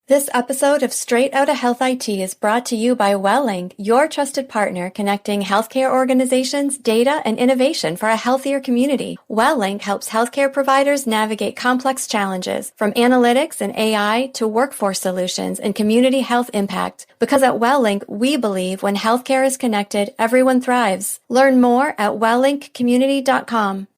This episode of Straight Outta Health IT is brought to you by WellLink, your trusted partner connecting healthcare organizations, data, and innovation for a healthier community. WellLink helps healthcare providers navigate complex challenges, from analytics and AI to workforce solutions and community health impact. Because at WellLink, we believe when healthcare is connected, everyone thrives. Learn more at welllinkcommunity.com.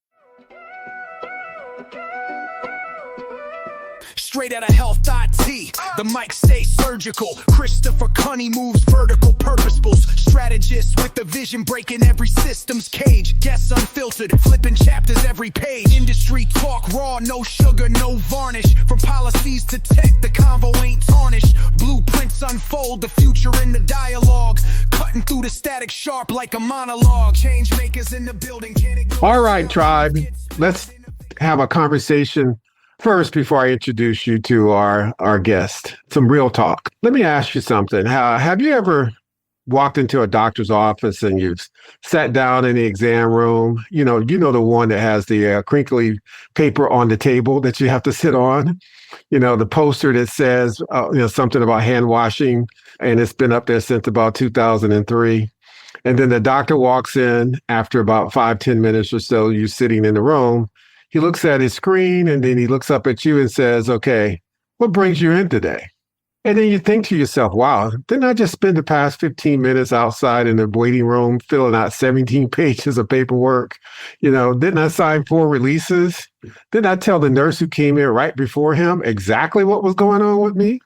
Straight Outta Health IT, the mic stays surgical. Christopher Cunny moves vertical, purposeful. Strategist with the vision, breaking every system's cage. Guests unfiltered, flipping chapters every page. Industry talk raw, no sugar, no varnish. From policies to tech, the convo ain't tarnished. Blueprints unfold, the future in the dialogue. Cutting through the static sharp like a monologue. Change makers in the building, can't ignore. All right, tribe, let's have a conversation first, before I introduce you to our guest, some real talk. Let me ask you something. Have you ever walked into a doctor's office and you've sat down in the exam room? You know the one that has the crinkly paper on the table that you have to sit on. You know, the poster that says something about hand washing, and it's been up there since about 2003. And then the doctor walks in after about 5-10 minutes or so. You're sitting in the room. He looks at his screen and then he looks up at you and says, okay, what brings you in today? And then you think to yourself, wow, didn't I just spend the past 15 minutes outside in the waiting room filling out 17 pages of paperwork? Didn't I sign 4 releases? Didn't I tell the nurse who came in right before him exactly what was going on with me?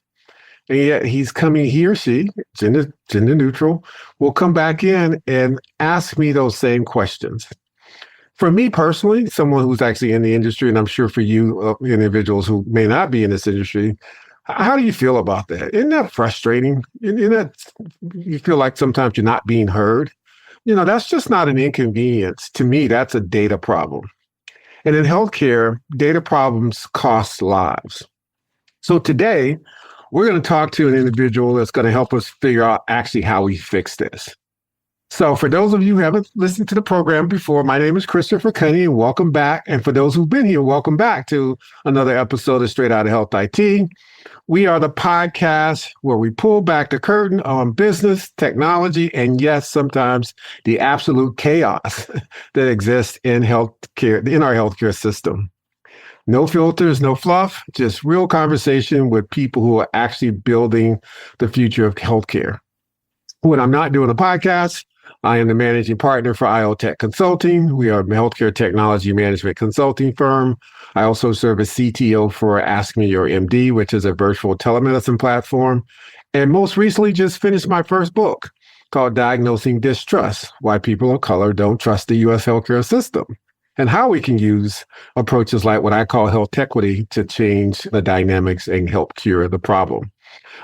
And yet he or she, gender neutral, will come back in and ask me those same questions. For me personally, someone who's actually in the industry, and I'm sure for you individuals who may not be in this industry, how do you feel about that? Isn't that frustrating? You feel like sometimes you're not being heard? That's just not an inconvenience. To me, that's a data problem. And in healthcare, data problems cost lives. So today, we're going to talk to an individual that's going to help us figure out actually how we fix this. So for those of you who haven't listened to the program before, my name is Christopher Cunny, and welcome back. And for those who've been here, welcome back to another episode of Straight Outta Health IT. We are the podcast where we pull back the curtain on business, technology, and yes, sometimes the absolute chaos that exists in healthcare, in our healthcare system. No filters, no fluff, just real conversation with people who are actually building the future of healthcare. When I'm not doing a podcast, I am the managing partner for IoTech Consulting. We are a healthcare technology management consulting firm. I also serve as CTO for Ask Me Your MD, which is a virtual telemedicine platform. And most recently just finished my first book called Diagnosing Distrust: Why People of Color Don't Trust the U.S. Healthcare System, and how we can use approaches like what I call health equity to change the dynamics and help cure the problem.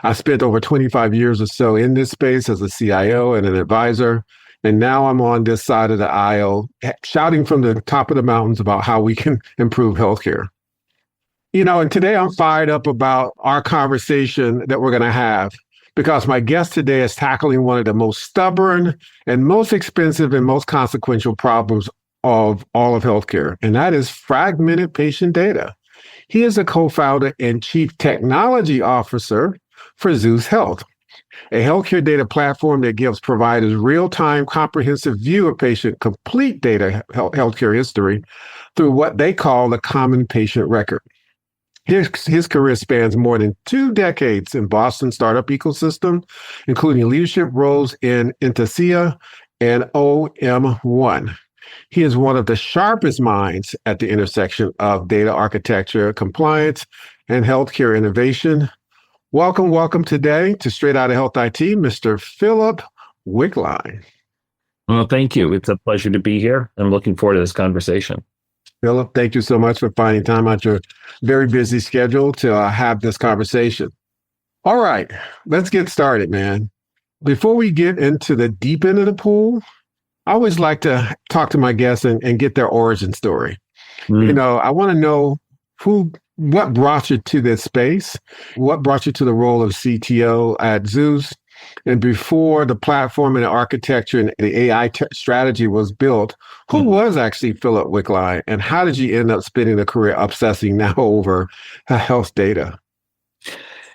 I spent over 25 years or so in this space as a CIO and an advisor. And now I'm on this side of the aisle shouting from the top of the mountains about how we can improve healthcare. And today I'm fired up about our conversation that we're going to have, because my guest today is tackling one of the most stubborn and most expensive and most consequential problems of all of healthcare, and that is fragmented patient data. He is a co-founder and chief technology officer for Zus Health, a healthcare data platform that gives providers real-time, comprehensive view of patient complete data healthcare history through what they call the common patient record. His career spans more than 2 decades in Boston startup ecosystem, including leadership roles in Intesia and OM1. He is one of the sharpest minds at the intersection of data architecture, compliance, and healthcare innovation. Welcome today to Straight Outta Health IT, Mr. Philip Wickline. Well, thank you. It's a pleasure to be here. I'm looking forward to this conversation. Philip, thank you so much for finding time out your very busy schedule to have this conversation. All right, let's get started, man. Before we get into the deep end of the pool, I always like to talk to my guests and get their origin story. I want to know what brought you to this space? What brought you to the role of CTO at Zus? And before the platform and the architecture and the AI strategy was built, who was actually Philip Wickline? And how did you end up spending a career obsessing now over health data?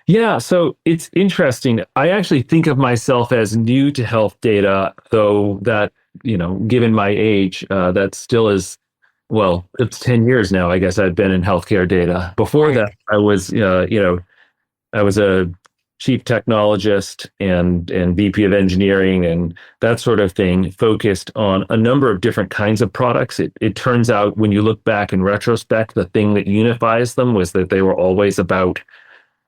Yeah, so it's interesting. I actually think of myself as new to health data, though that, given my age, that still is, well, it's 10 years now, I guess I've been in healthcare data. Before that, I was a chief technologist and VP of engineering and that sort of thing, focused on a number of different kinds of products. It turns out when you look back in retrospect, the thing that unifies them was that they were always about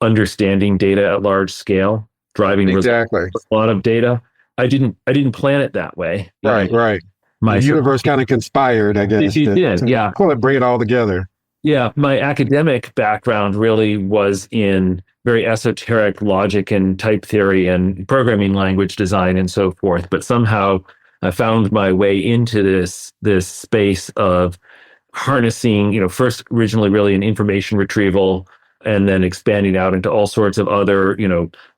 understanding data at large scale, driving exactly a lot of data. I didn't plan it that way. Right. The universe kind of conspired, I guess. Yeah. Bring it all together. Yeah, my academic background really was in very esoteric logic and type theory and programming language design and so forth. But somehow I found my way into this space of harnessing, first originally really in information retrieval, and then expanding out into all sorts of other,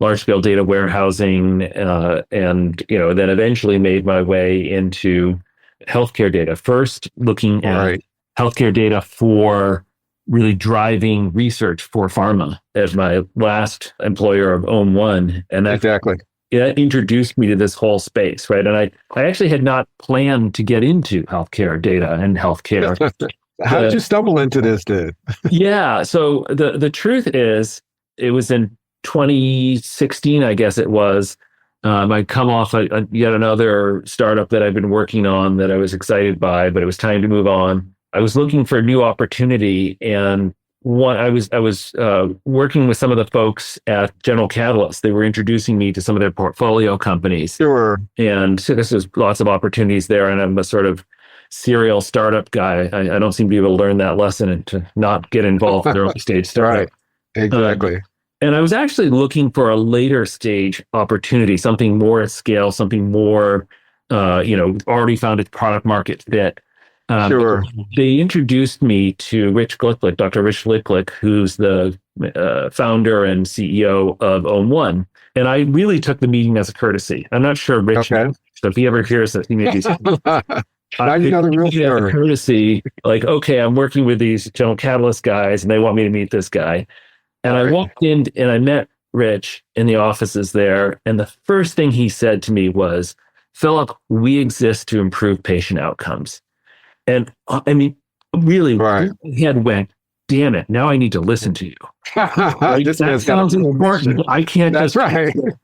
large scale data warehousing, and then eventually made my way into healthcare data. First, looking at healthcare data for really driving research for pharma as my last employer of OM1. And that introduced me to this whole space, right? And I actually had not planned to get into healthcare data and healthcare. How did you stumble into this then? Yeah. So the truth is, it was in 2016, I guess it was. I'd come off yet another startup that I've been working on that I was excited by, but it was time to move on. I was looking for a new opportunity, and I was working with some of the folks at General Catalyst. They were introducing me to some of their portfolio companies. Sure. And so this was lots of opportunities there, and I'm a sort of serial startup guy. I don't seem to be able to learn that lesson and to not get involved in early stage startup. Right. Exactly. And I was actually looking for a later stage opportunity, something more at scale, something more, already found its product market fit. Sure. They introduced me to Dr. Rich Licklick, who's the founder and CEO of OM1. And I really took the meeting as a courtesy. I'm not sure Rich, so if he ever hears that, he may be now you know the real story. Courtesy, like, okay, I'm working with these General Catalyst guys, and they want me to meet this guy. And I walked in and I met Rich in the offices there. And the first thing he said to me was, Philip, we exist to improve patient outcomes. And I mean, really, he had went, damn it, now I need to listen to you. That sounds important. I can't just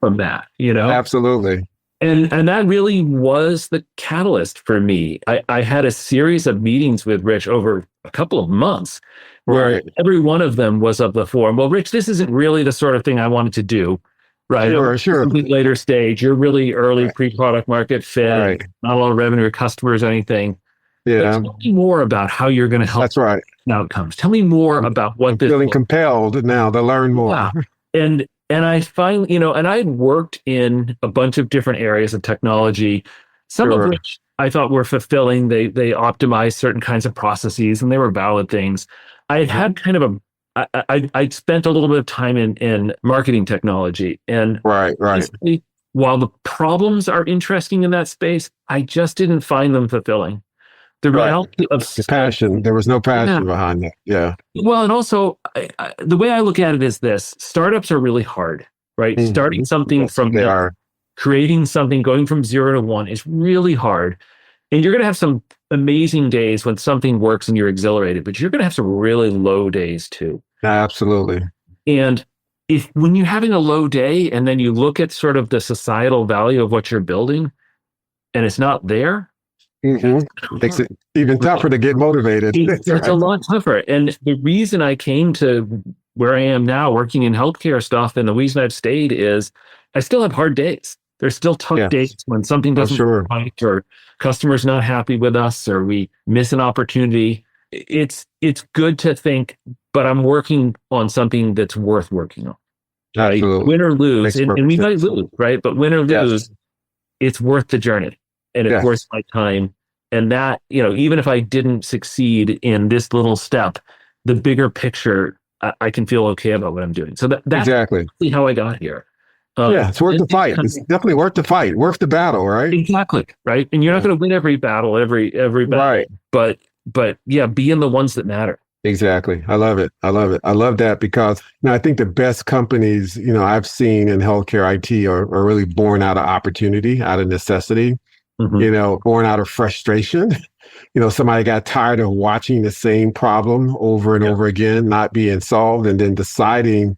from that, Absolutely. And that really was the catalyst for me. I had a series of meetings with Rich over a couple of months where every one of them was of the form, well, Rich, this isn't really the sort of thing I wanted to do, right? Sure. Later stage, you're really early pre-product market fit, not a lot of revenue or customers or anything. Yeah. But tell me more about how you're going to help outcomes. Tell me more about what this feeling compelled now to learn more. Yeah. And I finally, and I had worked in a bunch of different areas of technology, some of which I thought were fulfilling. They optimized certain kinds of processes, and they were valid things. I had kind of I'd spent a little bit of time in marketing technology, and while the problems are interesting in that space, I just didn't find them fulfilling. The reality of passion, there was no passion behind that. Yeah. Well, and also the way I look at it is this: startups are really hard, right? Mm-hmm. Starting something creating something, going from 0 to 1 is really hard. And you're going to have some amazing days when something works and you're exhilarated, but you're going to have some really low days too. Absolutely. And when you're having a low day and then you look at sort of the societal value of what you're building and it's not there, makes it even tougher to get motivated. It's a lot tougher. And the reason I came to where I am now working in healthcare stuff, and the reason I've stayed, is I still have hard days. There's still tough days when something doesn't work right, or customers not happy with us, or we miss an opportunity. It's good to think, but I'm working on something that's worth working on. Right? Win or lose, and we might lose, right? But win or lose, it's worth the journey, and it's worth my time. And that, even if I didn't succeed in this little step, the bigger picture, I can feel okay about what I'm doing. So that's exactly how I got here. It's worth the fight. It's definitely worth the fight, worth the battle, right? Exactly, right? And you're not going to win every battle, every battle, right? But be in the ones that matter. Exactly. I love it. I love it. I love that because I think the best companies, I've seen in healthcare IT are really born out of opportunity, out of necessity, Mhm. Born out of frustration. Somebody got tired of watching the same problem over and Yeah. over again, not being solved, and then deciding,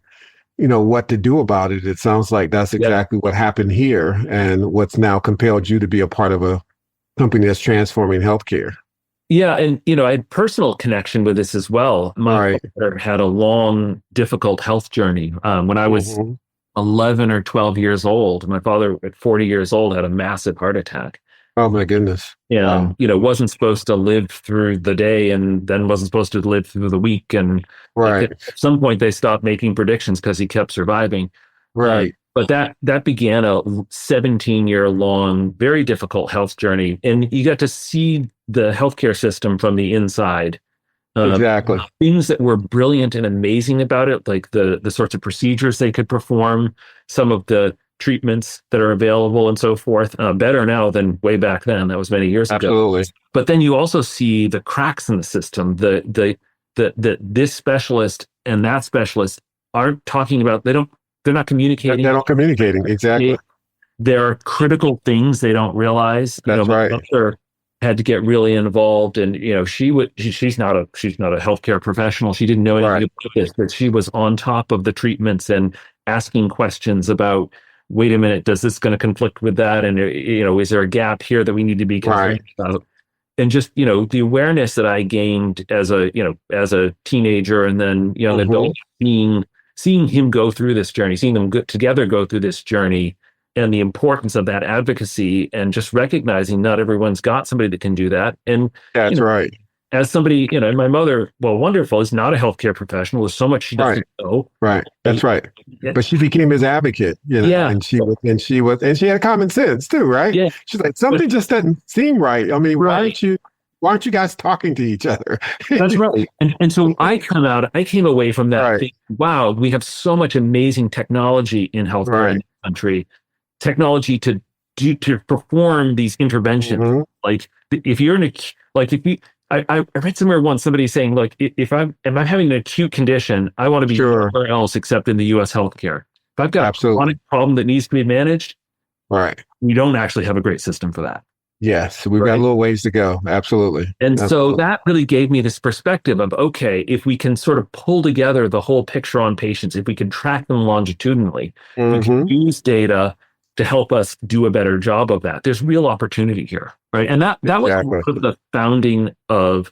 what to do about it. It sounds like that's Yeah. exactly what happened here and what's now compelled you to be a part of a company that's transforming healthcare. Yeah, and I had personal connection with this as well. My Right. father had a long, difficult health journey. When I was Hmm. 11 or 12 years old, my father at 40 years old had a massive heart attack. Oh my goodness. And Wow. wasn't supposed to live through the day, and then wasn't supposed to live through the week. And Right. at some point, they stopped making predictions because he kept surviving. Right. But that began a 17-year long, very difficult health journey, and you got to see the healthcare system from the inside. Exactly. Things that were brilliant and amazing about it, like the sorts of procedures they could perform, some of the treatments that are available, and so forth. Better now than way back then. That was many years ago. Absolutely. But then you also see the cracks in the system. The this specialist and that specialist aren't talking about. They're not communicating. They're not communicating. Exactly. There are critical things they don't realize. That's My right. mother had to get really involved, and she's not a healthcare professional. She didn't know anything Right. about this, but she was on top of the treatments and asking questions about, wait a minute, does this going to conflict with that? And is there a gap here that we need to be concerned about? And just the awareness that I gained as a teenager and then young adult, seeing him go through this journey, seeing them together go through this journey, and the importance of that advocacy, and just recognizing not everyone's got somebody that can do that. And That's right. as somebody, and my mother, well, wonderful, is not a healthcare professional. There's so much she doesn't know. Right. That's right. But she became his advocate, Yeah. and she had common sense too, right? Yeah. She's like, something just doesn't seem right. I mean, Right. why aren't you guys talking to each other? That's right. And so I came away from that Right. thinking, wow, we have so much amazing technology in healthcare in the country, technology to perform these interventions. Mhm. Like if you're I read somewhere once somebody saying, like, if I'm having an acute condition, I want to be Sure. anywhere else except in the U.S. healthcare. If I've got Absolutely. a chronic problem that needs to be managed, Right. we don't actually have a great system for that. Yes. We've got a little ways to go. Absolutely. And so Absolutely. that really gave me this perspective of, okay, if we can sort of pull together the whole picture on patients, if we can track them longitudinally, we can use data to help us do a better job of that. There's real opportunity here, right? And that was Exactly. sort of the founding of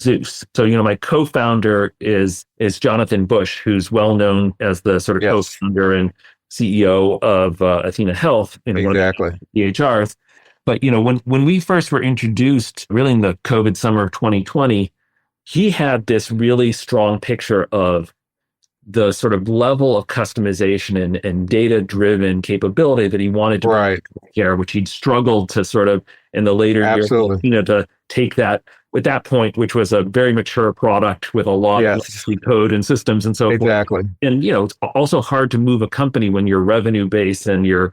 Zus. So, my co-founder is Jonathan Bush, who's well known as the sort of Yes. co-founder and CEO of Athena Health, one Exactly. of the EHRs. But when we first were introduced, really in the COVID summer of 2020, he had this really strong picture of the sort of level of customization and data-driven capability that he wanted to Right. care, which he'd struggled to sort of in the later years, Absolutely. to take that at that point, which was a very mature product with a lot of legacy code and systems and so forth. Exactly. And it's also hard to move a company when your revenue base and your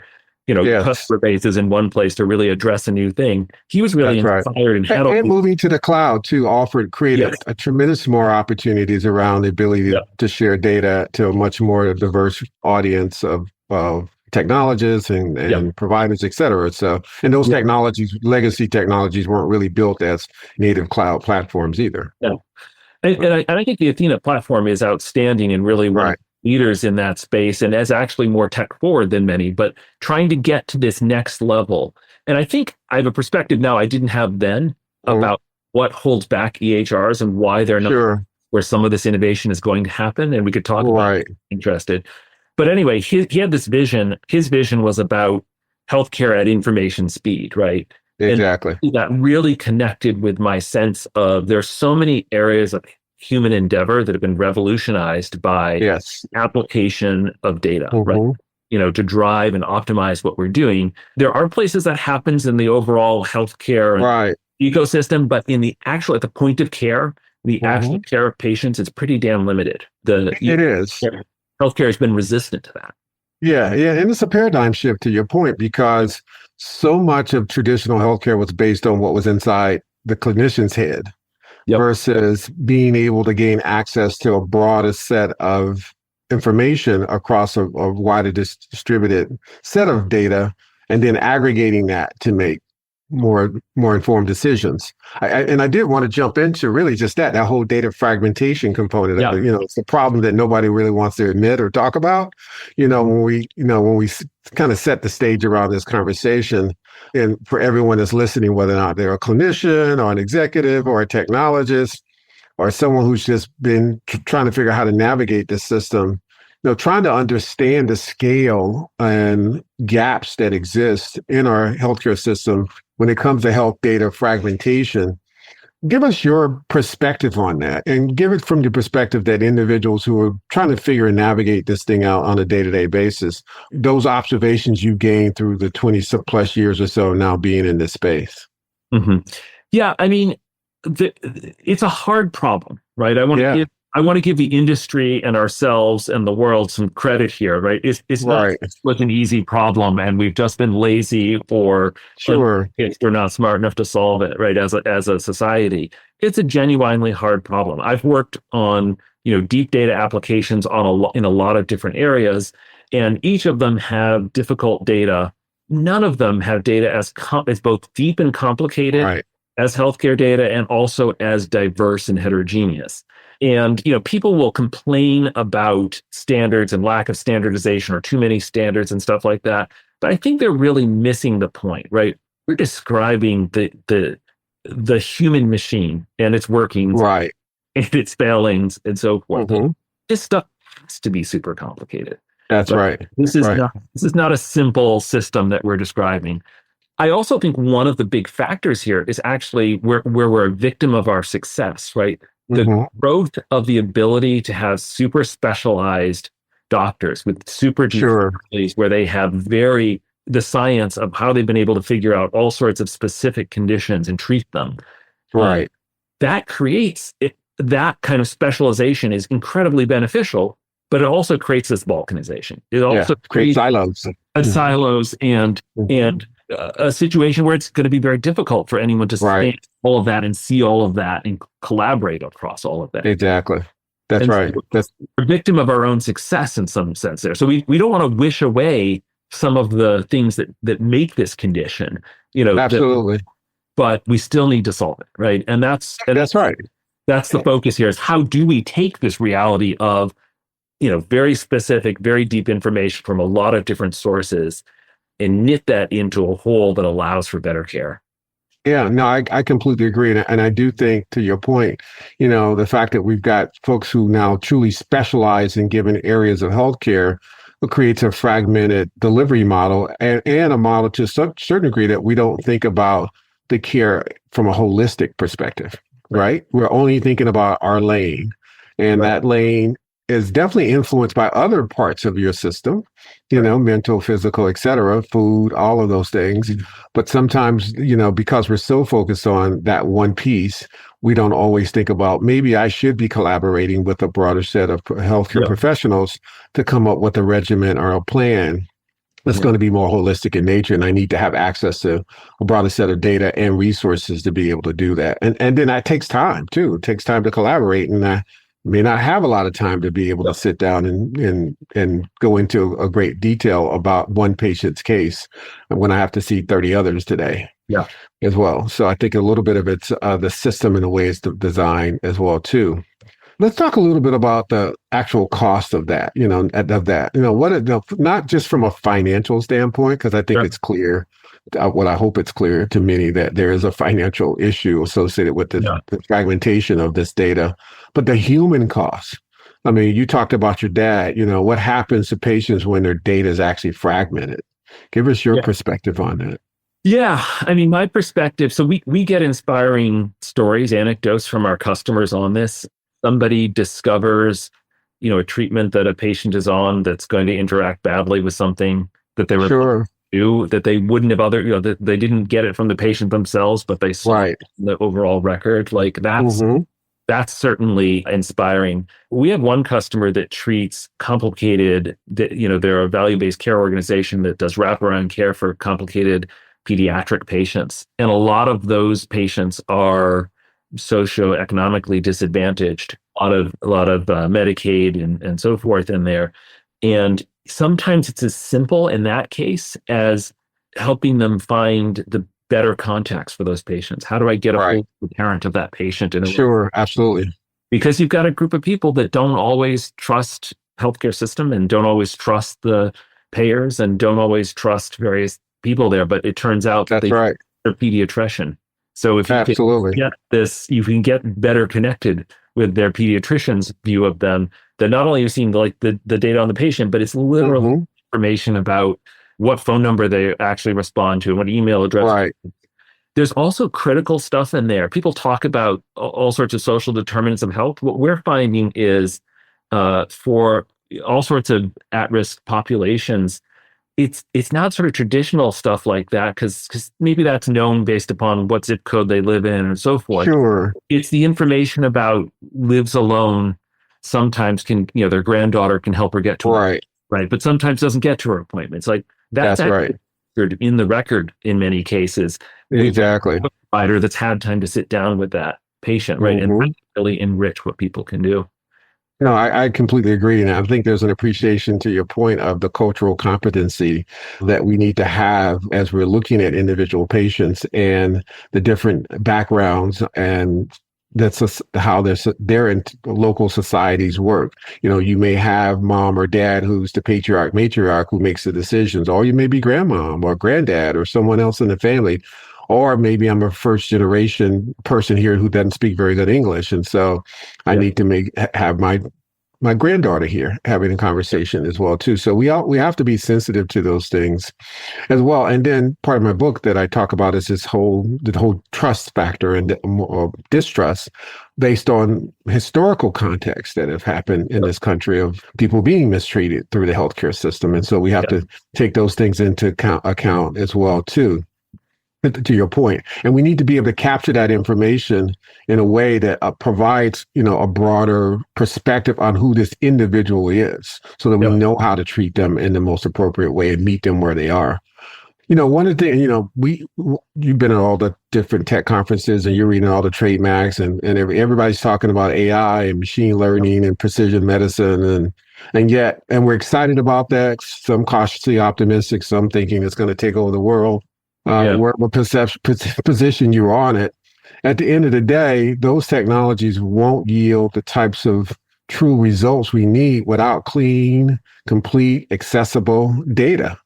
customer base is in one place to really address a new thing. He was really That's inspired and had And moving to the cloud too created a tremendous more opportunities around the ability to share data to a much more diverse audience of technologists and providers, et cetera. So, and those technologies, legacy technologies, weren't really built as native cloud platforms either. Yeah. And I think the Athena platform is outstanding and really one of the leaders in that space, and is actually more tech forward than many, but trying to get to this next level. And I think I have a perspective now I didn't have then about what holds back EHRs and why they're not where some of this innovation is going to happen. And we could talk about it if you're interested. But anyway, he had this vision. His vision was about healthcare at information speed, right? Exactly. And that really connected with my sense of there's so many areas of human endeavor that have been revolutionized by application of data, right? To drive and optimize what we're doing. There are places that happens in the overall healthcare ecosystem, but in the actual, at the point of care, the actual care of patients, it's pretty damn limited. It is. Healthcare has been resistant to that. Yeah. And it's a paradigm shift to your point, because so much of traditional healthcare was based on what was inside the clinician's head. Yep. versus being able to gain access to a broader set of information across a wider distributed set of data, and then aggregating that to make more informed decisions. And I did want to jump into really just that whole data fragmentation component of it. It's the problem that nobody really wants to admit or talk about. When we kind of set the stage around this conversation, and for everyone that's listening, whether or not they're a clinician or an executive or a technologist or someone who's just been trying to figure out how to navigate this system, trying to understand the scale and gaps that exist in our healthcare system when it comes to health data fragmentation. Give us your perspective on that, and give it from the perspective that individuals who are trying to figure and navigate this thing out on a day-to-day basis, those observations you gained through the 20 plus years or so now being in this space. Mm-hmm. Yeah, I mean, it's a hard problem, right? I want to give the industry and ourselves and the world some credit here, right? It's not an easy problem, and we've just been lazy or we're not smart enough to solve it, right? As a society, it's a genuinely hard problem. I've worked on deep data applications in a lot of different areas, and each of them have difficult data. None of them have data as both deep and complicated as healthcare data, and also as diverse and heterogeneous. And, people will complain about standards and lack of standardization or too many standards and stuff like that. But I think they're really missing the point, right? We're describing the human machine and its workings, and its failings and so forth. Mm-hmm. This stuff has to be super complicated. That's right. This is not a simple system that we're describing. I also think one of the big factors here is actually where we're a victim of our success, right? The growth of the ability to have super specialized doctors with super deep specialties where they have the science of how they've been able to figure out all sorts of specific conditions and treat them. That creates that kind of specialization is incredibly beneficial, but it also creates this balkanization. It also creates silos and a situation where it's going to be very difficult for anyone to stand all of that and see all of that and collaborate across all of that. Exactly. That's right. We're a victim of our own success in some sense there. So we don't want to wish away some of the things that make this condition, absolutely. But we still need to solve it, right? And that's right. That's the focus here, is how do we take this reality of, very specific, very deep information from a lot of different sources and knit that into a whole that allows for better care. Yeah, no, I completely agree. And I do think, to your point, the fact that we've got folks who now truly specialize in given areas of healthcare creates a fragmented delivery model and a model to some certain degree that we don't think about the care from a holistic perspective, right? We're only thinking about our lane, and that lane is definitely influenced by other parts of your system, mental, physical, et cetera, food, all of those things. But sometimes, because we're so focused on that one piece, we don't always think about, maybe I should be collaborating with a broader set of healthcare professionals to come up with a regimen or a plan that's going to be more holistic in nature. And I need to have access to a broader set of data and resources to be able to do that. And then that takes time too. It takes time to collaborate. And I may not have a lot of time to be able to sit down and go into a great detail about one patient's case when I have to see 30 others today as well. So I think a little bit of it's the system and the way it's designed as well too. Let's talk a little bit about the actual cost of that, not just from a financial standpoint, because I think it's clear, what I hope it's clear to many, that there is a financial issue associated with the fragmentation of this data, but the human cost. I mean, you talked about your dad, what happens to patients when their data is actually fragmented? Give us your perspective on that. Yeah, I mean, my perspective, so we get inspiring stories, anecdotes from our customers on this. Somebody discovers, a treatment that a patient is on that's going to interact badly with something that they were do, that they wouldn't have that they didn't get it from the patient themselves, but they saw the overall record. Like that's certainly inspiring. We have one customer that treats complicated, they're a value-based care organization that does wraparound care for complicated pediatric patients. And a lot of those patients are socioeconomically disadvantaged, a lot of Medicaid and so forth in there. And sometimes it's as simple in that case as helping them find the better contacts for those patients. How do I get a hold of the parent of that patient? Sure, absolutely. Because you've got a group of people that don't always trust healthcare system and don't always trust the payers and don't always trust various people there. But it turns out that's right. They're pediatrician. So if you absolutely can get this, you can get better connected with their pediatrician's view of them. That not only are you seeing like the data on the patient, but it's literal information about what phone number they actually respond to and what email address. Right. There's also critical stuff in there. People talk about all sorts of social determinants of health. What we're finding is for all sorts of at-risk populations, it's not sort of traditional stuff like that because maybe that's known based upon what zip code they live in and so forth. Sure. It's the information about lives alone. Sometimes their granddaughter can help her get to her, right, but sometimes doesn't get to her appointments. Like that's right. In the record in many cases. Exactly. A provider that's had time to sit down with that patient, right, and really enrich what people can do. No, I completely agree. And I think there's an appreciation to your point of the cultural competency that we need to have as we're looking at individual patients and the different backgrounds and that's how their local societies work. You may have mom or dad who's the patriarch, matriarch who makes the decisions, or you may be grandmom or granddad or someone else in the family. Or maybe I'm a first generation person here who doesn't speak very good English. And so I need to have my granddaughter here having a conversation as well too. So we have to be sensitive to those things as well. And then part of my book that I talk about is the whole trust factor and distrust based on historical contexts that have happened in this country of people being mistreated through the healthcare system. And so we have to take those things into account as well too. To your point. And we need to be able to capture that information in a way that provides, a broader perspective on who this individual is so that we know how to treat them in the most appropriate way and meet them where they are. One of the things, you've been at all the different tech conferences and you're reading all the trade mags and everybody's talking about AI and machine learning and precision medicine and we're excited about that. Some cautiously optimistic, some thinking it's going to take over the world. What position you're on it. At the end of the day, those technologies won't yield the types of true results we need without clean, complete, accessible data.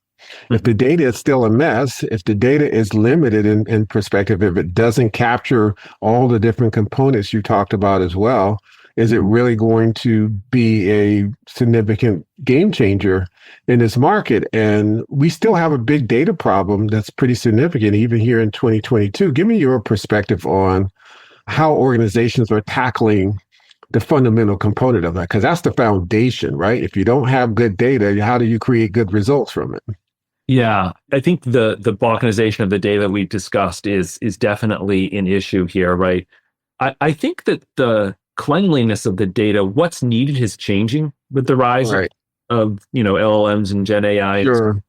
If the data is still a mess, if the data is limited in perspective, if it doesn't capture all the different components you talked about as well, is it really going to be a significant game changer in this market? And we still have a big data problem that's pretty significant, even here in 2022. Give me your perspective on how organizations are tackling the fundamental component of that, because that's the foundation, right? If you don't have good data, how do you create good results from it? Yeah, I think the balkanization of the data we discussed is definitely an issue here, right? I think that the cleanliness of the data, what's needed is changing with the rise of LLMs and Gen AI. Sure.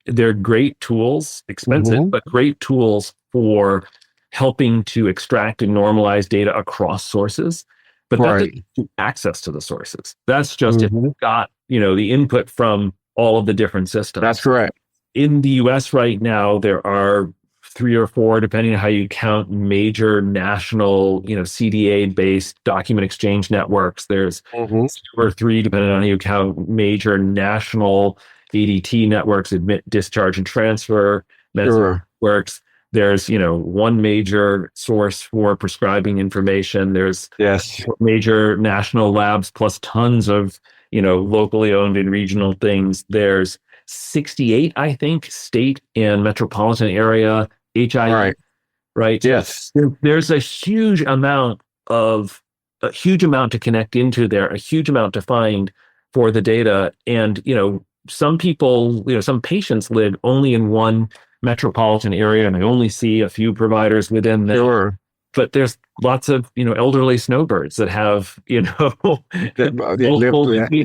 They're great tools, expensive, but great tools for helping to extract and normalize data across sources. But that doesn't give access to the sources. That's just if you've got the input from all of the different systems. That's correct. In the US right now, there are 3 or 4, depending on how you count, major national, CDA-based document exchange networks. There's 2 or 3, depending on how you count, major national ADT networks, admit, discharge, and transfer networks. There's, 1 major source for prescribing information. There's major national labs plus tons of, locally owned and regional things. There's 68, I think, state and metropolitan area HI, right? Yes. There's a huge amount to connect into there, a huge amount to find for the data. And, some people, some patients live only in one metropolitan area and they only see a few providers within there. Sure. But there's lots of, elderly snowbirds that have, they live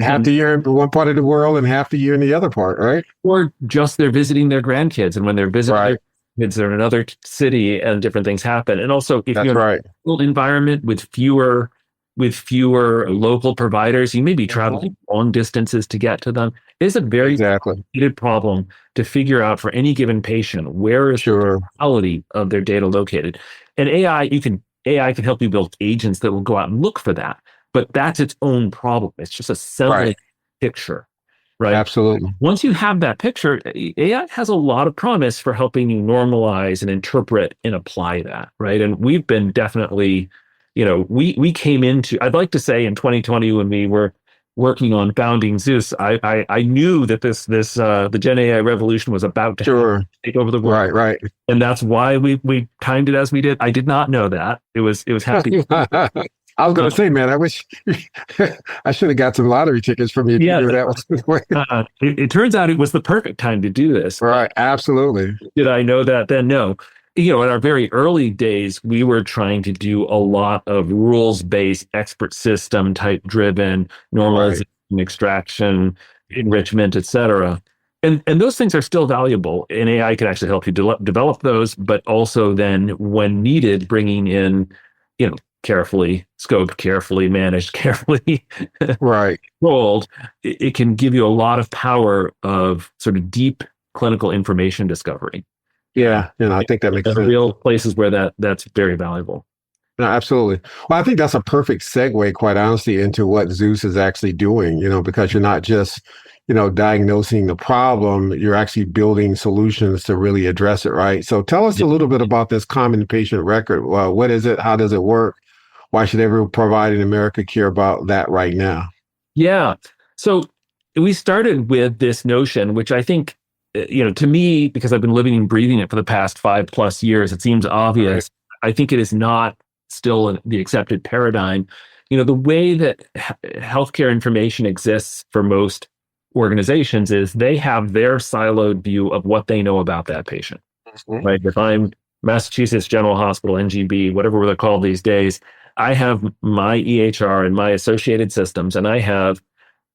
half the year in one part of the world and half the year in the other part, right? Or just they're visiting their grandkids. And when they're visiting their kids are in another city and different things happen. And also, if That's you're right. in a rural environment with fewer local providers, you may be traveling long distances to get to them. It's a very complicated problem to figure out for any given patient, where is the quality of their data located. And AI can help you build agents that will go out and look for that. But that's its own problem. It's just assembling a picture, right? Absolutely. Once you have that picture, AI has a lot of promise for helping you normalize and interpret and apply that, right? And we've been definitely, we came into, I'd like to say in 2020 when we were working on founding Zus, I knew that the Gen AI revolution was about to take over the world. Right. And that's why we timed it as we did. I did not know that. It was happy. I was going to say, man, I wish I should have got some lottery tickets from you. It turns out it was the perfect time to do this. Right. Absolutely. Did I know that then? No. In our very early days, we were trying to do a lot of rules-based, expert system type driven normalization, extraction, enrichment, et cetera. And those things are still valuable, and AI can actually help you develop those, but also then when needed, bringing in, carefully scoped, carefully managed, carefully controlled, it can give you a lot of power of sort of deep clinical information discovery. Yeah, I think that makes sense. Real places where that's very valuable. No, absolutely. Well, I think that's a perfect segue, quite honestly, into what Zus is actually doing, because you're not just, diagnosing the problem, you're actually building solutions to really address it, right? So tell us a little bit about this common patient record. Well, what is it? How does it work? Why should every provider in America care about that right now? Yeah. So we started with this notion, which I think, to me, because I've been living and breathing it for the past 5+ years, it seems obvious. Right. I think it is not still the accepted paradigm. The way that healthcare information exists for most organizations is they have their siloed view of what they know about that patient, right? If I'm Massachusetts General Hospital, NGB, whatever they're called these days, I have my EHR and my associated systems, and I have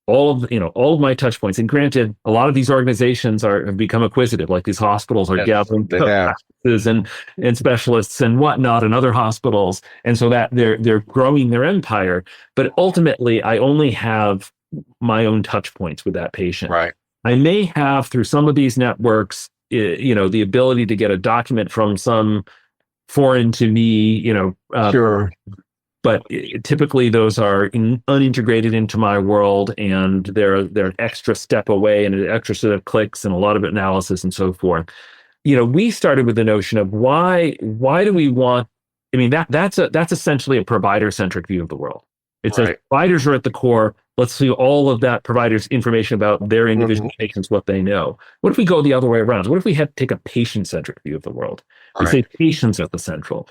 all of my touch points. And granted, a lot of these organizations have become acquisitive, like these hospitals are gathering practices and specialists and whatnot in other hospitals. And so that they're growing their empire. But ultimately, I only have my own touch points with that patient. Right. I may have, through some of these networks, the ability to get a document from some foreign to me, but typically those are unintegrated into my world, and they're an extra step away and an extra set of clicks and a lot of analysis and so forth. We started with the notion of why do we want? I mean, that's essentially a provider-centric view of the world. It says providers are at the core. Let's see all of that providers' information about their individual patients, what they know. What if we go the other way around? What if we take a patient-centric view of the world? We say patients at the center.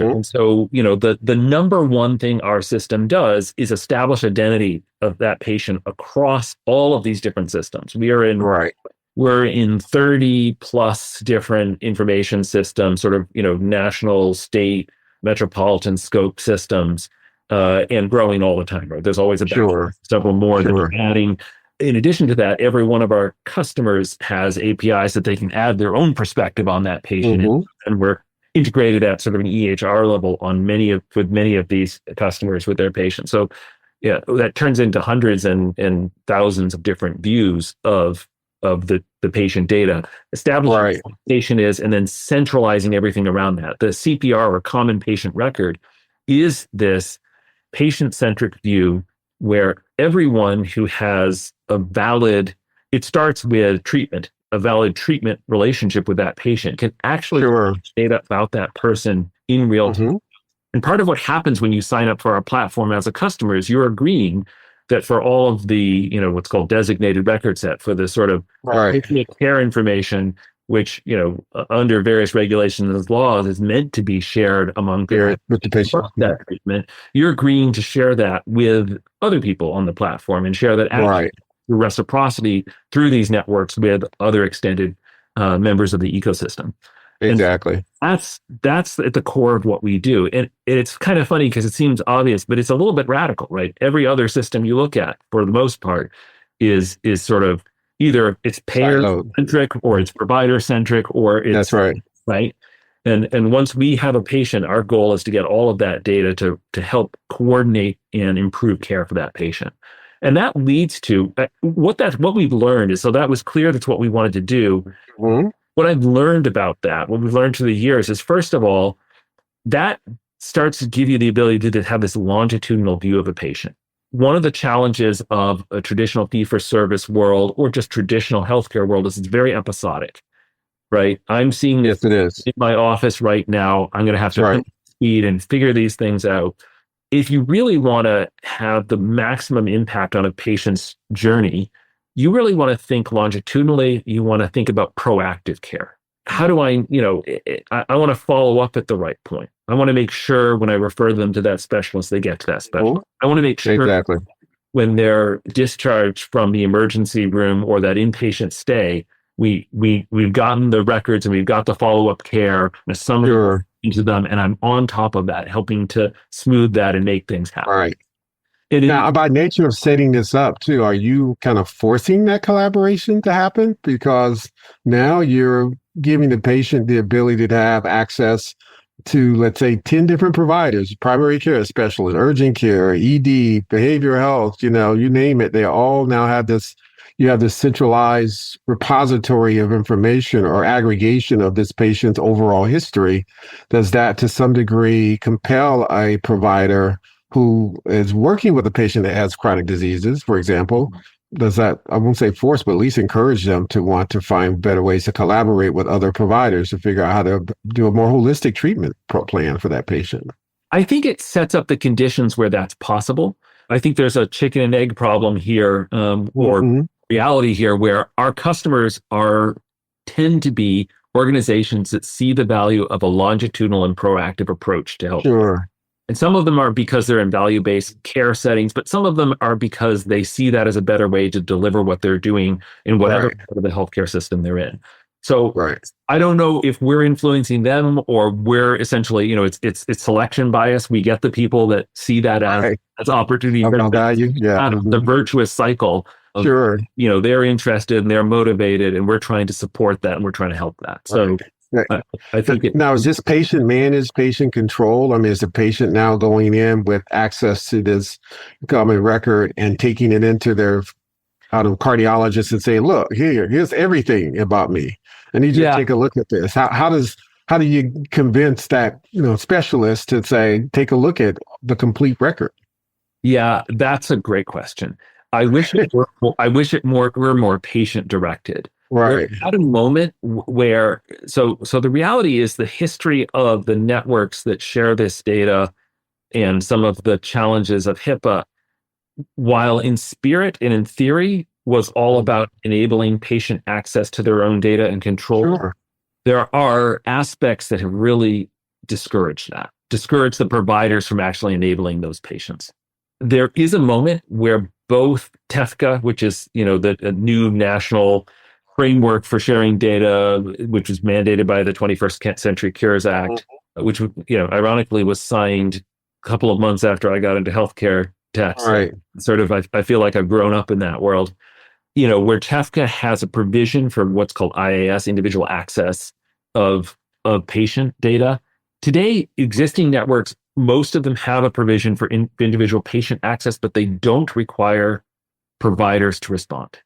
And so, the number one thing our system does is establish identity of that patient across all of these different systems. We're in 30 plus different information systems, sort of, national, state, metropolitan scope systems, and growing all the time. Right? There's always several more that we're adding. In addition to that, every one of our customers has APIs that they can add their own perspective on that patient, and we're integrated at sort of an EHR level on many of these customers with their patients. So, that turns into hundreds and thousands of different views of the patient data. Establishing what the patient is, and then centralizing everything around that. The CPR, or common patient record, is this patient-centric view where everyone who has it starts with treatment, a valid treatment relationship with that patient, can actually data about that person in real time. And part of what happens when you sign up for our platform as a customer is you're agreeing that for all of the, what's called designated record set, for the sort of care information, which, under various regulations and laws is meant to be shared among with the patient. That treatment, you're agreeing to share that with other people on the platform and share that reciprocity through these networks with other extended members of the ecosystem. Exactly. And that's at the core of what we do. And it's kind of funny because it seems obvious, but it's a little bit radical, right? Every other system you look at, for the most part, is sort of either it's payer-centric or it's provider-centric or it's right? And once we have a patient, our goal is to get all of that data to help coordinate and improve care for that patient. And that leads to what we've learned is, so that was clear that's what we wanted to do. Mhm. What I've learned about that, what we've learned through the years is, first of all, that starts to give you the ability to have this longitudinal view of a patient. One of the challenges of a traditional fee-for-service world or just traditional healthcare world is it's very episodic, right? I'm seeing this Yes, it is. in my office right now. I'm going to have to Right. speed and figure these things out. If you really want to have the maximum impact on a patient's journey, you really want to think longitudinally. You want to think about proactive care. How do I want to follow up at the right point. I want to make sure when I refer them to that specialist, they get to that specialist. I want to make sure Exactly. when they're discharged from the emergency room or that inpatient stay, we've gotten the records and we've got the follow-up care and a summary Sure. into them, and I'm on top of that, helping to smooth that and make things happen. Right. It is, Now, by nature of setting this up too, are you kind of forcing that collaboration to happen? Because now you're giving the patient the ability to have access to, let's say, 10 different providers, primary care specialist, urgent care, ED, behavioral health, you name it. They all now have this, you have this centralized repository of information or aggregation of this patient's overall history. Does that to some degree compel a provider who is working with a patient that has chronic diseases, for example? Does that, I won't say force, but at least encourage them to want to find better ways to collaborate with other providers to figure out how to do a more holistic treatment plan for that patient? I think it sets up the conditions where that's possible. I think there's a chicken and egg problem here, or reality here, where our customers tend to be organizations that see the value of a longitudinal and proactive approach to health. Sure. And some of them are because they're in value-based care settings, but some of them are because they see that as a better way to deliver what they're doing in whatever part of the healthcare system they're in. So I don't know if we're influencing them or we're essentially, it's selection bias. We get the people that see that as opportunity, value. Yeah. The virtuous cycle of, they're interested and they're motivated, and we're trying to support that and we're trying to help that. So I think now, is this patient managed, patient control? I mean, is the patient now going in with access to this common record and taking it into their cardiologist and saying, look, here's everything about me. I need you to take a look at this. How do you convince that, specialist to say, take a look at the complete record? Yeah, that's a great question. I wish it were more patient directed. Right. We're at a moment where, so the reality is the history of the networks that share this data and some of the challenges of HIPAA, while in spirit and in theory was all about enabling patient access to their own data and control. Sure. There are aspects that have really discouraged the providers from actually enabling those patients. There is a moment where both TEFCA, which is, the new national framework for sharing data, which was mandated by the 21st Century Cures Act, which, ironically was signed a couple of months after I got into healthcare tech. Right. Sort of, I feel like I've grown up in that world, where TEFCA has a provision for what's called IAS, individual access of patient data. Today, existing networks, most of them have a provision for individual patient access, but they don't require providers to respond.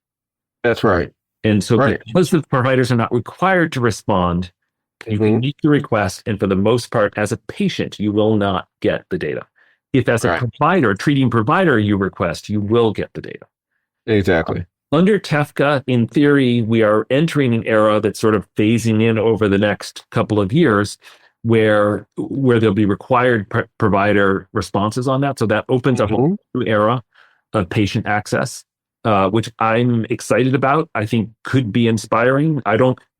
That's right. And so because the providers are not required to respond, you can make the request, and for the most part, as a patient, you will not get the data. If as a provider, treating provider, you request, you will get the data. Exactly. Under TEFCA, in theory, we are entering an era that's sort of phasing in over the next couple of years where there'll be required provider responses on that. So that opens up a new era of patient access, which I'm excited about. I think could be inspiring.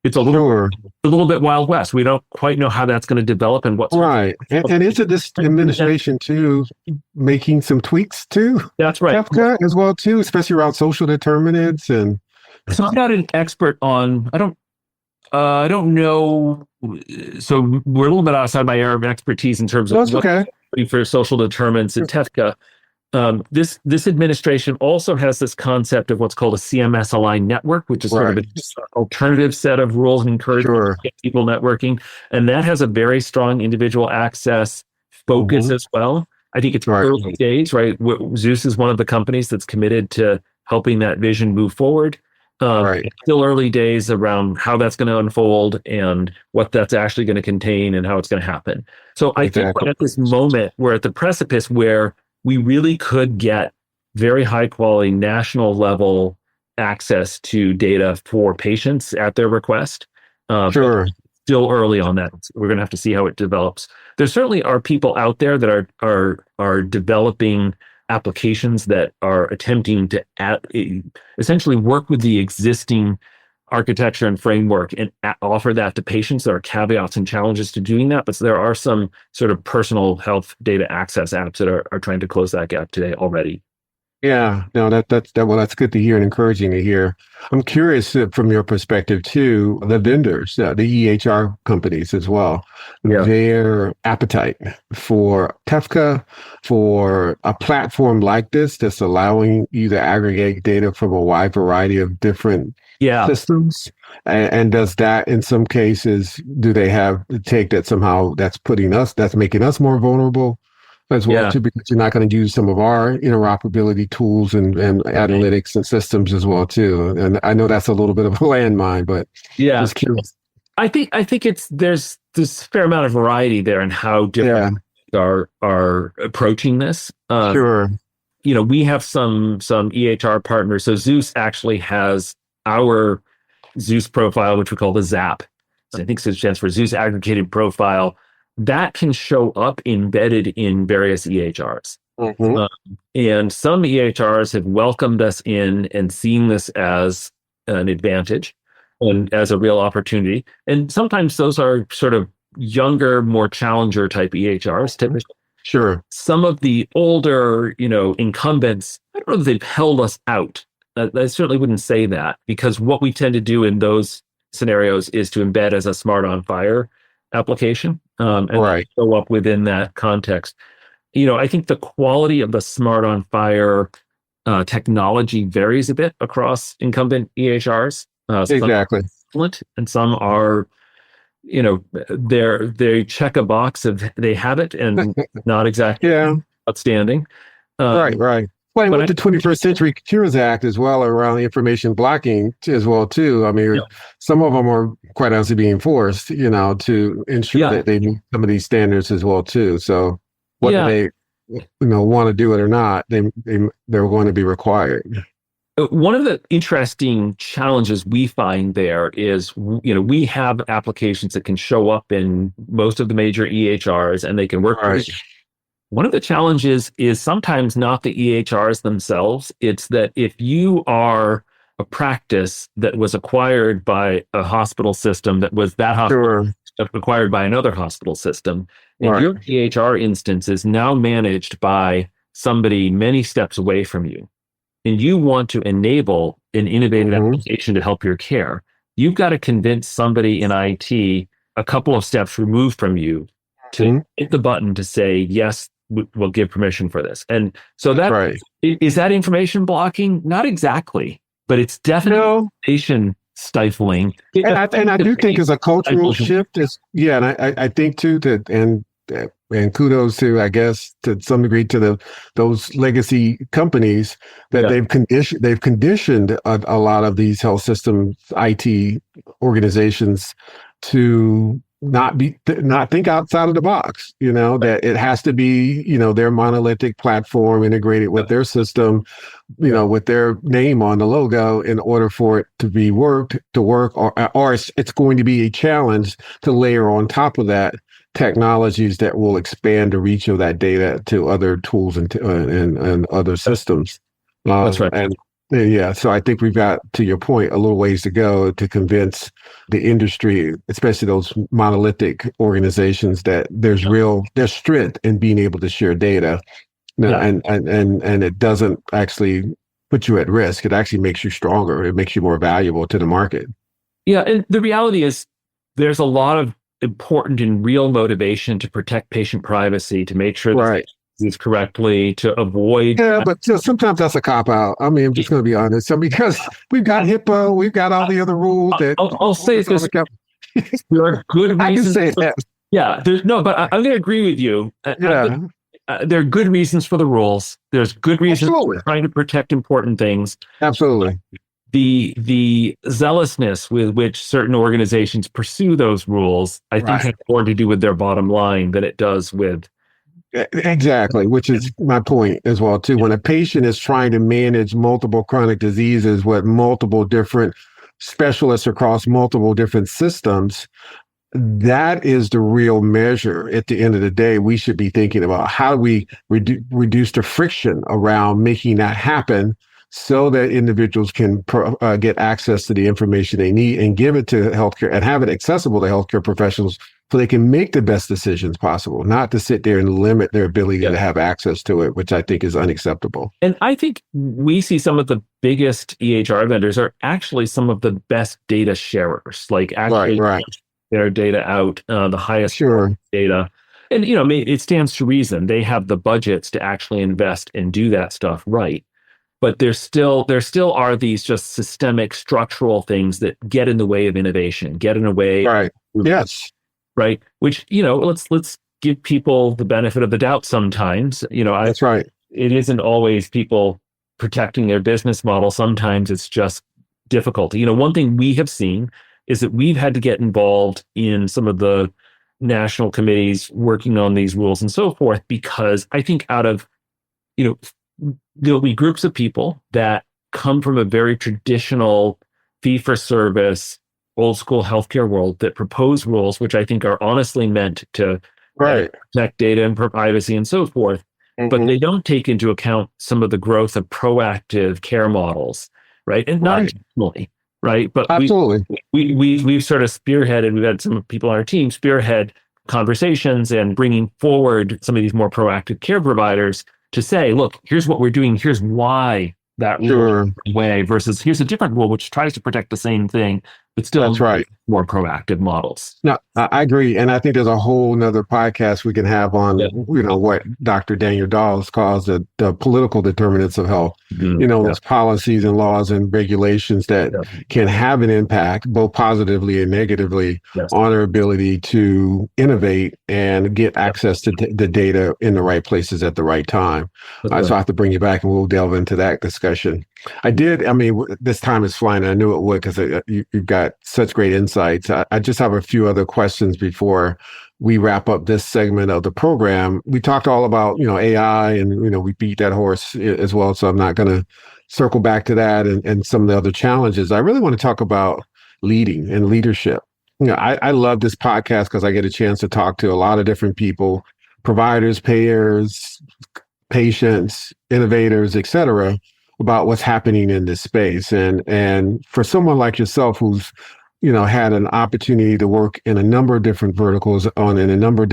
It's a little bit Wild West. We don't quite know how that's going to develop and what's right. And isn't this administration too making some tweaks too? That's right. TEFCA as well too, especially around social determinants and. So I'm not an expert on. I don't know. So we're a little bit outside my area of expertise in terms of That's okay. for social determinants in TEFCA. This administration also has this concept of what's called a CMS aligned network, which is sort of an alternative set of rules and encouragement to get people networking. And that has a very strong individual access focus as well. I think it's early days, right? Zus is one of the companies that's committed to helping that vision move forward. It's still early days around how that's going to unfold and what that's actually going to contain and how it's going to happen. So I think we're at this moment, we're at the precipice where we really could get very high quality national level access to data for patients at their request. Still early on that. We're going to have to see how it develops. There certainly are people out there that are developing applications that are attempting to essentially work with the existing architecture and framework and offer that to patients. There are caveats and challenges to doing that, but there are some sort of personal health data access apps that are trying to close that gap today already. Yeah, no, that's good to hear and encouraging to hear. I'm curious from your perspective too, the vendors, the EHR companies as well, their appetite for TEFCA, for a platform like this that's allowing you to aggregate data from a wide variety of different systems. And does that, in some cases, do they have the take that somehow that's making us more vulnerable as well too, because you're not going to use some of our interoperability tools and analytics and systems as well too. And I know that's a little bit of a landmine, but just curious. I think there's this fair amount of variety there in how different are approaching this. We have some EHR partners. So Zus actually has our Zus profile, which we call the ZAP. I think it stands for Zus Aggregated Profile. That can show up embedded in various EHRs. And some EHRs have welcomed us in and seen this as an advantage and as a real opportunity. And sometimes those are sort of younger, more challenger type EHRs typically. Some of the older, incumbents, I don't know if they've held us out. I certainly wouldn't say that, because what we tend to do in those scenarios is to embed as a Smart on Fire application and show up within that context. I think the quality of the Smart on Fire technology varies a bit across incumbent EHRs. Some are excellent, and some are, they check a box of they have it and not exactly outstanding. Well, with the 21st Century Cures Act as well around the information blocking as well too. I mean, some of them are quite honestly being forced, to ensure that they meet some of these standards as well too. So whether they, want to do it or not, they're going to be required. One of the interesting challenges we find there is, we have applications that can show up in most of the major EHRs and they can work. One of the challenges is sometimes not the EHRs themselves. It's that if you are a practice that was acquired by a hospital system that was that hospital acquired by another hospital system, and your EHR instance is now managed by somebody many steps away from you, and you want to enable an innovative application to help your care, you've got to convince somebody in IT a couple of steps removed from you to hit the button to say, yes, we'll give permission for this. And so that is that information blocking? Not exactly, but it's definitely information stifling. And I do think it's a cultural shift. And I think too that, and kudos to, I guess, to some degree to those legacy companies that they've conditioned a lot of these health systems, IT organizations to not think outside of the box, that it has to be, their monolithic platform integrated with their system, with their name on the logo in order for it to work, or it's going to be a challenge to layer on top of that technologies that will expand the reach of that data to other tools and other systems. That's right. And so I think we've got, to your point, a little ways to go to convince the industry, especially those monolithic organizations, that there's strength in being able to share data, and it doesn't actually put you at risk. It actually makes you stronger. It makes you more valuable to the market. Yeah, and the reality is there's a lot of important and real motivation to protect patient privacy, to make sure that disease correctly, to avoid. Yeah, but sometimes that's a cop out. I mean, I'm just going to be honest. So because we've got HIPAA, we've got all the other rules that I'll say this. There are good I can reasons. say that. Yeah, but I'm going to agree with you. Yeah, There are good reasons for the rules. There's good reasons absolutely. for trying to protect important things. Absolutely. The zealousness with which certain organizations pursue those rules, I think, has more to do with their bottom line than it does with. Exactly, which is my point as well, too. When a patient is trying to manage multiple chronic diseases with multiple different specialists across multiple different systems, that is the real measure. At the end of the day, we should be thinking about how do we reduce the friction around making that happen so that individuals can get access to the information they need and give it to healthcare and have it accessible to healthcare professionals so they can make the best decisions possible, not to sit there and limit their ability to have access to it, which I think is unacceptable. And I think we see some of the biggest EHR vendors are actually some of the best data sharers, like actually their data out, the highest data. And, it stands to reason. They have the budgets to actually invest and do that stuff right. But there still are these just systemic structural things that get in the way of innovation, get in the way. Right. Yes. Right. Which, let's give people the benefit of the doubt sometimes. That's right. It isn't always people protecting their business model. Sometimes it's just difficulty. One thing we have seen is that we've had to get involved in some of the national committees working on these rules and so forth, because I think out of, there'll be groups of people that come from a very traditional fee-for-service, old-school healthcare world that propose rules, which I think are honestly meant to protect data and privacy and so forth, but they don't take into account some of the growth of proactive care models, right? And not intentionally, right? But absolutely, we've sort of spearheaded. We've had some people on our team spearhead conversations and bringing forward some of these more proactive care providers to say, look, here's what we're doing. Here's why that way versus here's a different rule which tries to protect the same thing, but still more proactive models. No, I agree. And I think there's a whole nother podcast we can have on, what Dr. Daniel Dawes calls the political determinants of health. Those policies and laws and regulations that can have an impact, both positively and negatively, on our ability to innovate and get access to the data in the right places at the right time. So I have to bring you back and we'll delve into that discussion. This time is flying. I knew it would because you've got such great insights. I just have a few other questions before we wrap up this segment of the program. We talked all about, AI and, we beat that horse as well. So I'm not going to circle back to that and some of the other challenges. I really want to talk about leading and leadership. I love this podcast because I get a chance to talk to a lot of different people, providers, payers, patients, innovators, et cetera, about what's happening in this space. And for someone like yourself who's, had an opportunity to work in a number of different verticals and had a number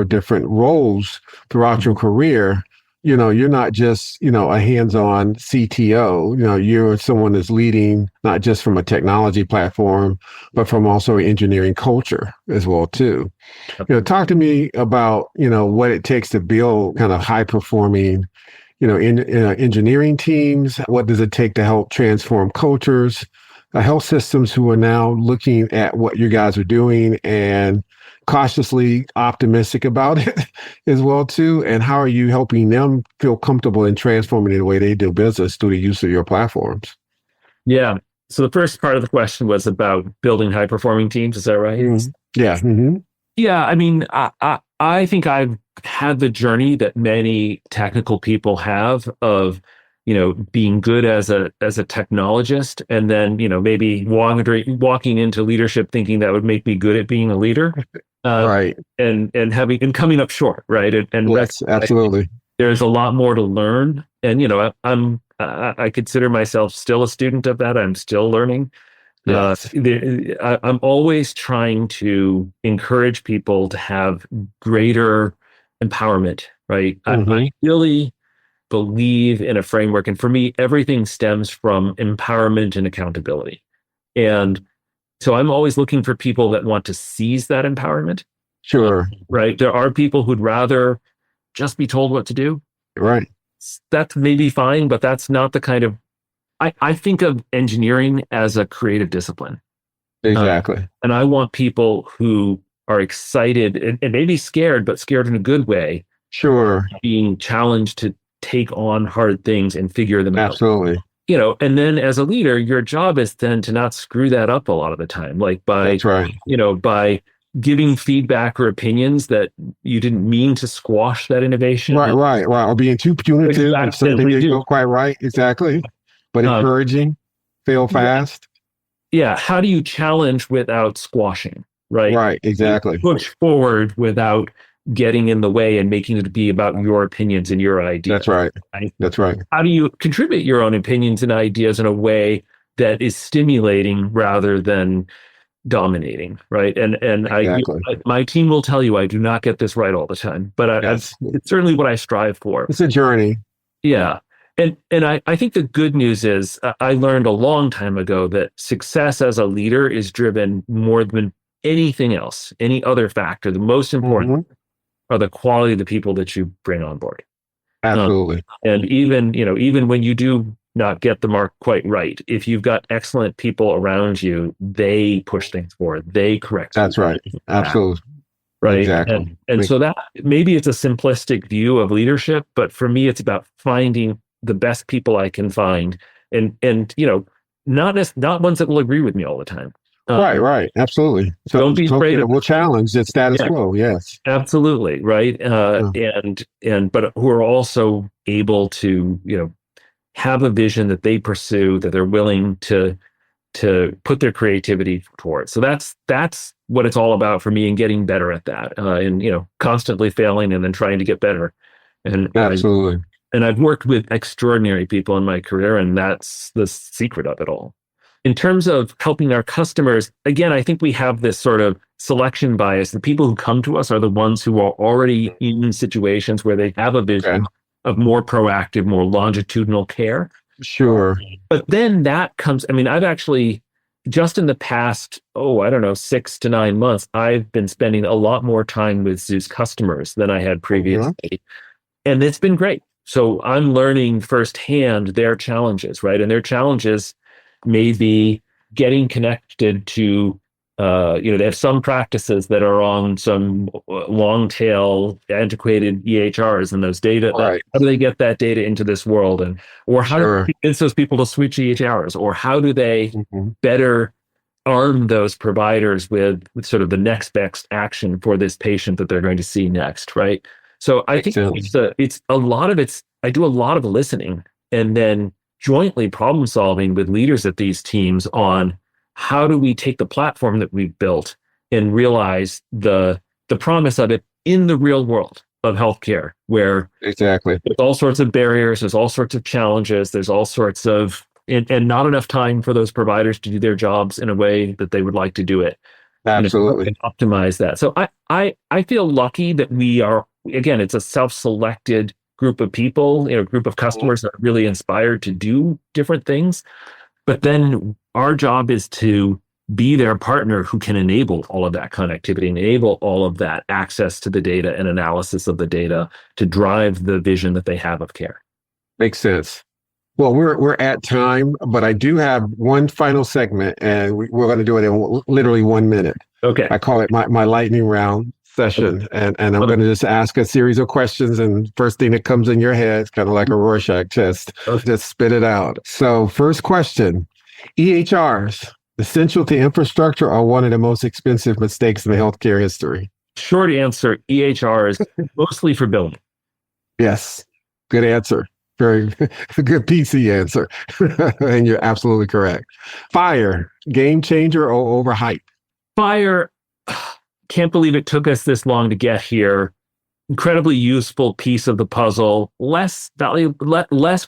of different roles throughout your career, you're not just, a hands-on CTO, you're someone that's leading not just from a technology platform, but from also engineering culture as well, too. Talk to me about, what it takes to build kind of high-performing engineering teams. What does it take to help transform cultures, health systems who are now looking at what you guys are doing and cautiously optimistic about it as well too? And how are you helping them feel comfortable in transforming the way they do business through the use of your platforms? Yeah. So the first part of the question was about building high performing teams. Is that right? Mm-hmm. Yeah. Mm-hmm. Yeah. I think I've had the journey that many technical people have of, being good as a technologist, and then, maybe walking into leadership thinking that would make me good at being a leader. Right. And coming up short. Right. And yes, absolutely. There's a lot more to learn. And, I consider myself still a student of that. I'm still learning. Yes. I'm always trying to encourage people to have greater empowerment, right? Mm-hmm. I really believe in a framework. And for me, everything stems from empowerment and accountability. And so I'm always looking for people that want to seize that empowerment. Sure. Right. There are people who'd rather just be told what to do. Right. That's maybe fine, but that's not the kind of, I think of engineering as a creative discipline. Exactly. And I want people who are excited and maybe scared, but scared in a good way. Sure. Being challenged to take on hard things and figure them out. Absolutely. And then as a leader, your job is then to not screw that up a lot of the time, like by, That's right. By giving feedback or opinions that you didn't mean to squash that innovation. Right. Or being too punitive if something didn't go quite right. Exactly. But encouraging, fail fast. Yeah. How do you challenge without squashing? Right. Right. Exactly. Push forward without getting in the way and making it be about your opinions and your ideas. That's right. That's right. How do you contribute your own opinions and ideas in a way that is stimulating rather than dominating, right? And Exactly. my team will tell you I do not get this right all the time, but it's certainly what I strive for. It's a journey. Yeah. And I think the good news is I learned a long time ago that success as a leader is driven more than anything else, any other factor. The most important are the quality of the people that you bring on board. Absolutely. And even when you do not get the mark quite right, if you've got excellent people around you, they push things forward. They correct. That's right. Absolutely. Right. Exactly. And so that maybe it's a simplistic view of leadership, but for me, it's about finding the best people I can find and not ones that will agree with me all the time. Right. Absolutely. So don't be afraid we'll challenge the status quo. Yes. Absolutely. Right. But who are also able to, have a vision that they pursue, that they're willing to put their creativity towards. So that's what it's all about for me, and getting better at that, and constantly failing and then trying to get better. And absolutely. And I've worked with extraordinary people in my career, and that's the secret of it all. In terms of helping our customers, again, I think we have this sort of selection bias. The people who come to us are the ones who are already in situations where they have a vision of more proactive, more longitudinal care. Sure. But then that comes, I've actually, just in the past, 6 to 9 months, I've been spending a lot more time with Zus customers than I had previously. And it's been great. So I'm learning firsthand their challenges, right? And their challenges may be getting connected to, they have some practices that are on some long tail antiquated EHRs, and those data, how do they get that data into this world? Or how do they convince those people to switch EHRs? Or how do they better arm those providers with sort of the next best action for this patient that they're going to see next, right? So I think it's a lot of I do a lot of listening and then jointly problem solving with leaders at these teams on how do we take the platform that we've built and realize the promise of it in the real world of healthcare, where there's all sorts of barriers, there's all sorts of challenges, there's all sorts of and not enough time for those providers to do their jobs in a way that they would like to do it. Absolutely. And optimize that. So I feel lucky that we are, again, it's a self-selected group of people, group of customers that are really inspired to do different things. But then our job is to be their partner who can enable all of that connectivity, enable all of that access to the data and analysis of the data to drive the vision that they have of care. Makes sense. Well, we're at time, but I do have one final segment, and we're going to do it in literally 1 minute. Okay. I call it my lightning round session, and I'm going to just ask a series of questions, and first thing that comes in your head, it's kind of like a Rorschach test. Just spit it out. So first question, EHRs, essential to infrastructure, or one of the most expensive mistakes in the healthcare history? Short answer, EHR is mostly for billing. Yes, good answer. Very good PC answer. And you're absolutely correct. Fire, game changer or overhype? Fire, can't believe it took us this long to get here. Incredibly useful piece of the puzzle, less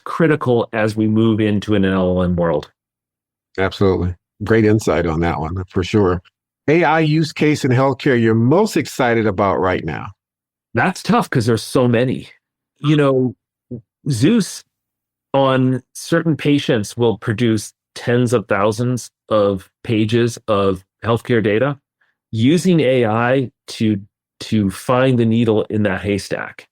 critical as we move into an LLM world. Absolutely. Great insight on that one, for sure. AI use case in healthcare you're most excited about right now? That's tough because there's so many. Zus on certain patients will produce tens of thousands of pages of healthcare data using AI to find the needle in that haystack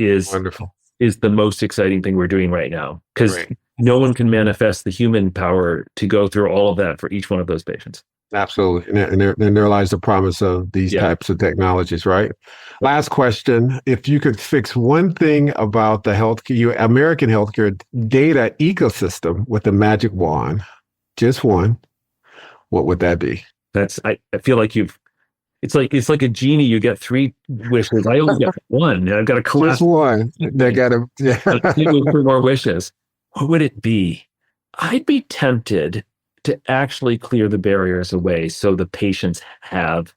is Wonderful. the most exciting thing we're doing right now, because Great. no one can manifest the human power to go through all of that for each one of those patients. Absolutely. And there lies the promise of these types of technologies, right? Last question. If you could fix one thing about the American healthcare data ecosystem with a magic wand, just one, what would that be? I feel like it's like a genie. You get 3 wishes. I only get one. I've got a class. Just one. They got to, for more wishes. What would it be? I'd be tempted to actually clear the barriers away so the patients have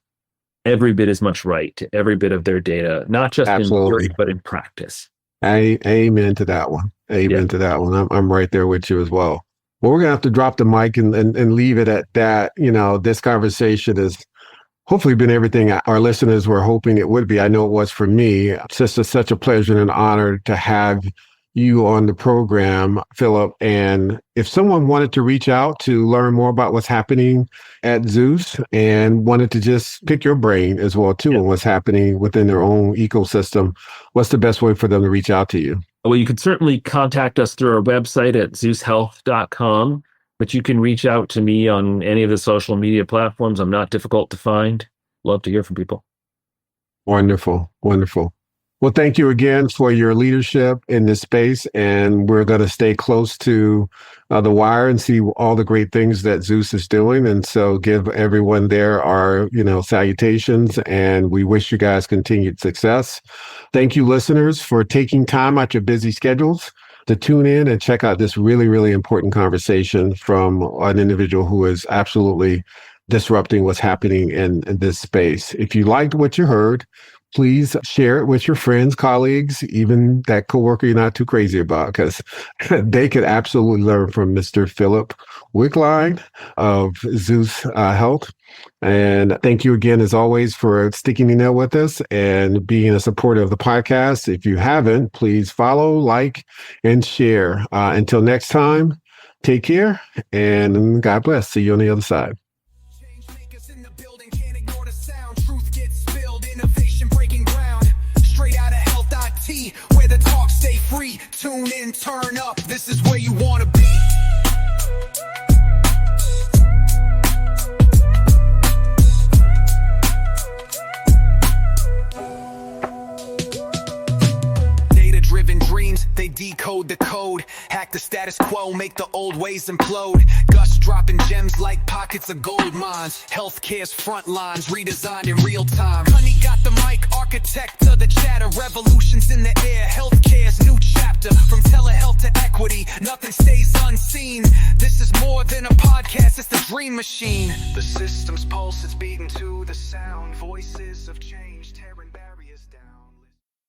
every bit as much right to every bit of their data, not just in theory, but in practice. Amen to that one. Amen to that one. I'm right there with you as well. Well, we're going to have to drop the mic and leave it at that. This conversation has hopefully been everything our listeners were hoping it would be. I know it was for me. It's just such a pleasure and an honor to have you on the program, Philip. And if someone wanted to reach out to learn more about what's happening at Zus and wanted to just pick your brain as well, too, on what's happening within their own ecosystem, what's the best way for them to reach out to you? Well, you can certainly contact us through our website at zushealth.com, but you can reach out to me on any of the social media platforms. I'm not difficult to find. Love to hear from people. Wonderful. Wonderful. Well, thank you again for your leadership in this space. And we're going to stay close to the wire and see all the great things that Zus is doing. And so give everyone there our, salutations. And we wish you guys continued success. Thank you, listeners, for taking time out your busy schedules to tune in and check out this really, really important conversation from an individual who is absolutely disrupting what's happening in this space. If you liked what you heard, please share it with your friends, colleagues, even that coworker you're not too crazy about, because they could absolutely learn from Mr. Philip Wickline of Zus Health. And thank you again, as always, for sticking in there with us and being a supporter of the podcast. If you haven't, please follow, like, and share. Until next time, take care and God bless. See you on the other side. Where the talk stay free, tune in, turn up, this is where you want to be. Data-driven dreams, they decode the code, hack the status quo, make the old ways implode. Gusts dropping gems like pockets of gold mines. Healthcare's front lines redesigned in real time. Honey got the mic, architect of the chatter. Revolutions in the air, healthcare's new chapter. From telehealth to equity, nothing stays unseen. This is more than a podcast, it's the dream machine. The system's pulse is beating to the sound, voices of change.